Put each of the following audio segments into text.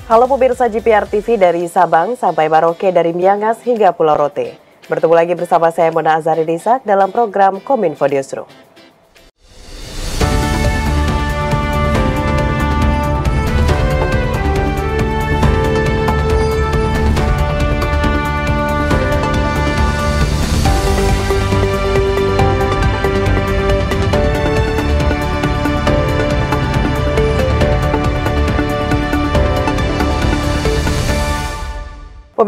Halo pemirsa GPR TV dari Sabang sampai Merauke, dari Miangas hingga Pulau Rote. Bertemu lagi bersama saya Mona Azari Desak dalam program Kominfo Newsroom.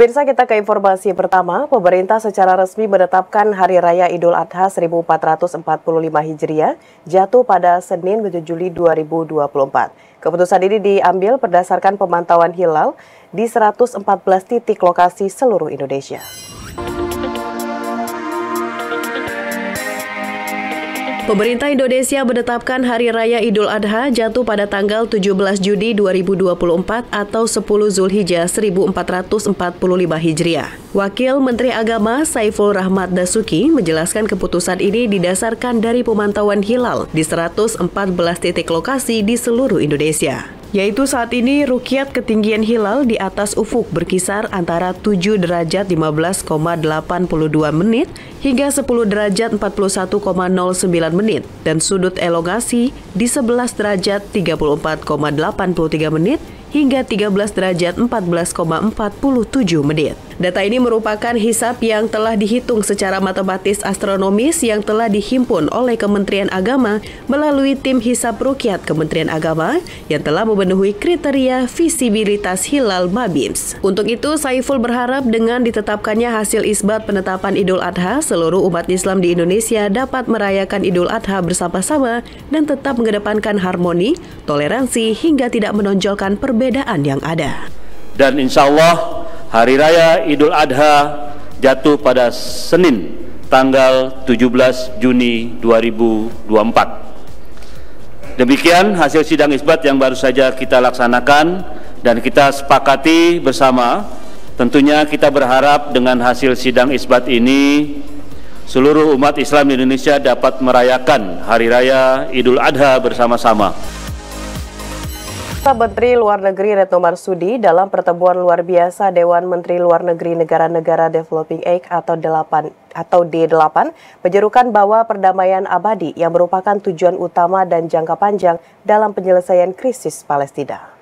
Pemirsa, kita ke informasi pertama. Pemerintah secara resmi menetapkan Hari Raya Idul Adha 1445 Hijriah jatuh pada Senin 7 Juli 2024. Keputusan ini diambil berdasarkan pemantauan hilal di 114 titik lokasi seluruh Indonesia. Pemerintah Indonesia menetapkan Hari Raya Idul Adha jatuh pada tanggal 17 Juni 2024 atau 10 Zulhijjah 1445 Hijriah. Wakil Menteri Agama Saiful Rahmat Dasuki menjelaskan keputusan ini didasarkan dari pemantauan hilal di 114 titik lokasi di seluruh Indonesia. Yaitu saat ini ruqyat ketinggian hilal di atas ufuk berkisar antara 7 derajat 15,82 menit hingga 10 derajat 41,09 menit dan sudut elongasi di 11 derajat 34,83 menit hingga 13 derajat 14,47 menit. Data ini merupakan hisab yang telah dihitung secara matematis astronomis yang telah dihimpun oleh Kementerian Agama melalui tim hisab ruqyat Kementerian Agama yang telah memenuhi kriteria visibilitas hilal Mabims. Untuk itu, Saiful berharap dengan ditetapkannya hasil isbat penetapan Idul Adha, seluruh umat Islam di Indonesia dapat merayakan Idul Adha bersama-sama dan tetap mengedepankan harmoni, toleransi hingga tidak menonjolkan perbedaan yang ada. Dan insya Allah Hari Raya Idul Adha jatuh pada Senin tanggal 17 Juni 2024. Demikian hasil sidang isbat yang baru saja kita laksanakan dan kita sepakati bersama. Tentunya kita berharap dengan hasil sidang isbat ini seluruh umat Islam di Indonesia dapat merayakan Hari Raya Idul Adha bersama-sama. Menteri Luar Negeri Retno Marsudi dalam pertemuan luar biasa Dewan Menteri Luar Negeri Negara-Negara Developing Aid atau D8 menyerukan bahwa perdamaian abadi yang merupakan tujuan utama dan jangka panjang dalam penyelesaian krisis Palestina.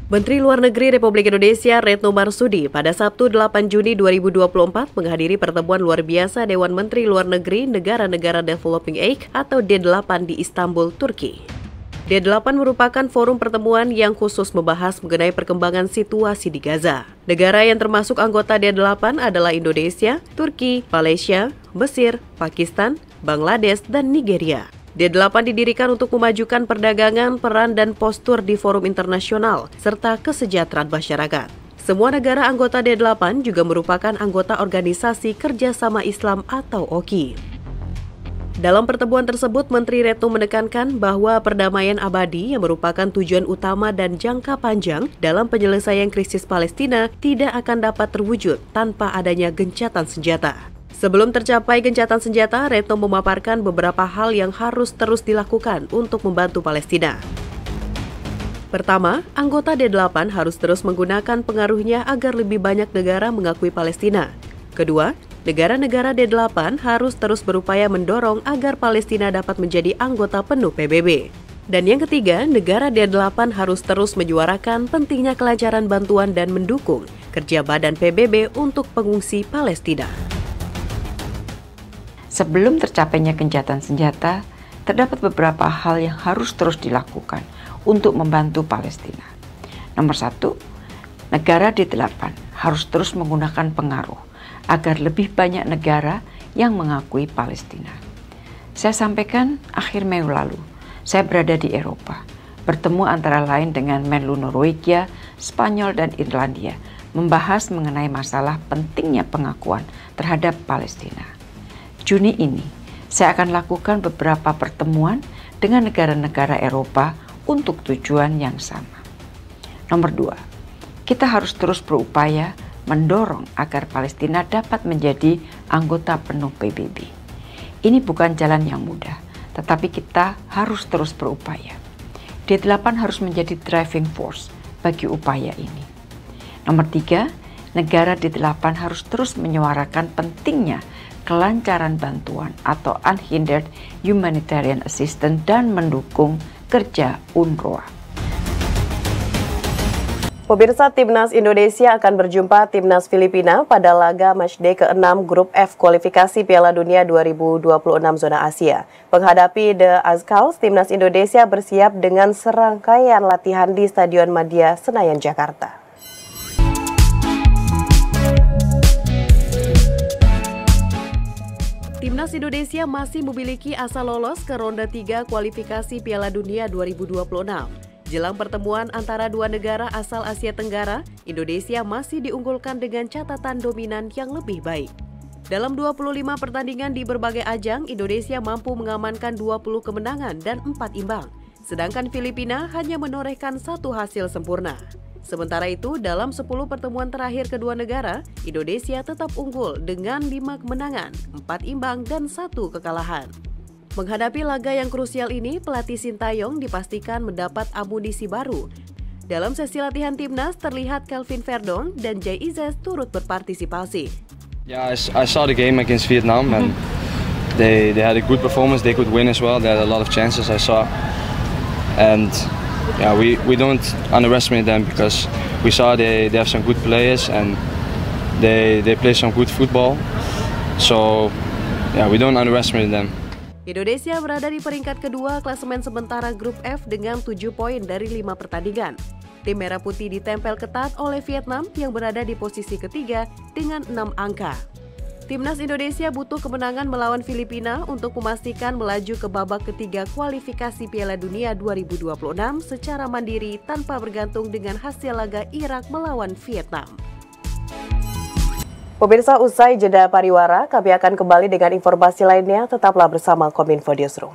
Menteri Luar Negeri Republik Indonesia Retno Marsudi pada Sabtu 8 Juni 2024 menghadiri pertemuan luar biasa Dewan Menteri Luar Negeri Negara-Negara Developing Aid atau D8 di Istanbul, Turki. D8 merupakan forum pertemuan yang khusus membahas mengenai perkembangan situasi di Gaza. Negara yang termasuk anggota D8 adalah Indonesia, Turki, Malaysia, Mesir, Pakistan, Bangladesh, dan Nigeria. D8 didirikan untuk memajukan perdagangan, peran, dan postur di forum internasional, serta kesejahteraan masyarakat. Semua negara anggota D8 juga merupakan anggota Organisasi Kerjasama Islam atau OKI. Dalam pertemuan tersebut, Menteri Retno menekankan bahwa perdamaian abadi yang merupakan tujuan utama dan jangka panjang dalam penyelesaian krisis Palestina tidak akan dapat terwujud tanpa adanya gencatan senjata. Sebelum tercapai gencatan senjata, Retno memaparkan beberapa hal yang harus terus dilakukan untuk membantu Palestina. Pertama, anggota D8 harus terus menggunakan pengaruhnya agar lebih banyak negara mengakui Palestina. Kedua, negara-negara D8 harus terus berupaya mendorong agar Palestina dapat menjadi anggota penuh PBB. Dan yang ketiga, negara D8 harus terus menyuarakan pentingnya kelancaran bantuan dan mendukung kerja Badan PBB untuk pengungsi Palestina. Sebelum tercapainya gencatan senjata, terdapat beberapa hal yang harus terus dilakukan untuk membantu Palestina. Nomor 1, negara D8 harus terus menggunakan pengaruh agar lebih banyak negara yang mengakui Palestina. Saya sampaikan akhir Mei lalu, saya berada di Eropa, bertemu antara lain dengan Menlu Norwegia, Spanyol, dan Irlandia, membahas mengenai masalah pentingnya pengakuan terhadap Palestina. Juni ini, saya akan lakukan beberapa pertemuan dengan negara-negara Eropa untuk tujuan yang sama. Nomor 2, kita harus terus berupaya mendorong agar Palestina dapat menjadi anggota penuh PBB. Ini bukan jalan yang mudah, tetapi kita harus terus berupaya. D8 harus menjadi driving force bagi upaya ini. Nomor 3, negara D8 harus terus menyuarakan pentingnya kelancaran bantuan atau unhindered humanitarian assistance dan mendukung kerja UNRWA. Pemirsa, Timnas Indonesia akan berjumpa Timnas Filipina pada laga matchday ke-6 Grup F kualifikasi Piala Dunia 2026 zona Asia. Menghadapi The Azkals, Timnas Indonesia bersiap dengan serangkaian latihan di Stadion Madia, Senayan, Jakarta. Timnas Indonesia masih memiliki asa lolos ke ronde 3 kualifikasi Piala Dunia 2026. Jelang pertemuan antara dua negara asal Asia Tenggara, Indonesia masih diunggulkan dengan catatan dominan yang lebih baik. Dalam 25 pertandingan di berbagai ajang, Indonesia mampu mengamankan 20 kemenangan dan 4 imbang. Sedangkan Filipina hanya menorehkan 1 hasil sempurna. Sementara itu, dalam 10 pertemuan terakhir kedua negara, Indonesia tetap unggul dengan 5 kemenangan, 4 imbang, dan 1 kekalahan. Menghadapi laga yang krusial ini, pelatih Sintayong dipastikan mendapat amunisi baru. Dalam sesi latihan Timnas, terlihat Kelvin Verdong dan Jay Izzes turut berpartisipasi. Yeah, I saw the game against Vietnam and they had a good performance. They could win as well. They had a lot of chances I saw, and yeah, we don't underestimate them because we saw they have some good players and they play some good football. So yeah, we don't underestimate them. Indonesia berada di peringkat kedua klasemen sementara Grup F dengan 7 poin dari 5 pertandingan. Tim Merah Putih ditempel ketat oleh Vietnam yang berada di posisi ketiga dengan 6 angka. Timnas Indonesia butuh kemenangan melawan Filipina untuk memastikan melaju ke babak ketiga kualifikasi Piala Dunia 2026 secara mandiri tanpa bergantung dengan hasil laga Irak melawan Vietnam. Pemirsa, usai jeda pariwara, kami akan kembali dengan informasi lainnya. Tetaplah bersama Kominfo Newsroom.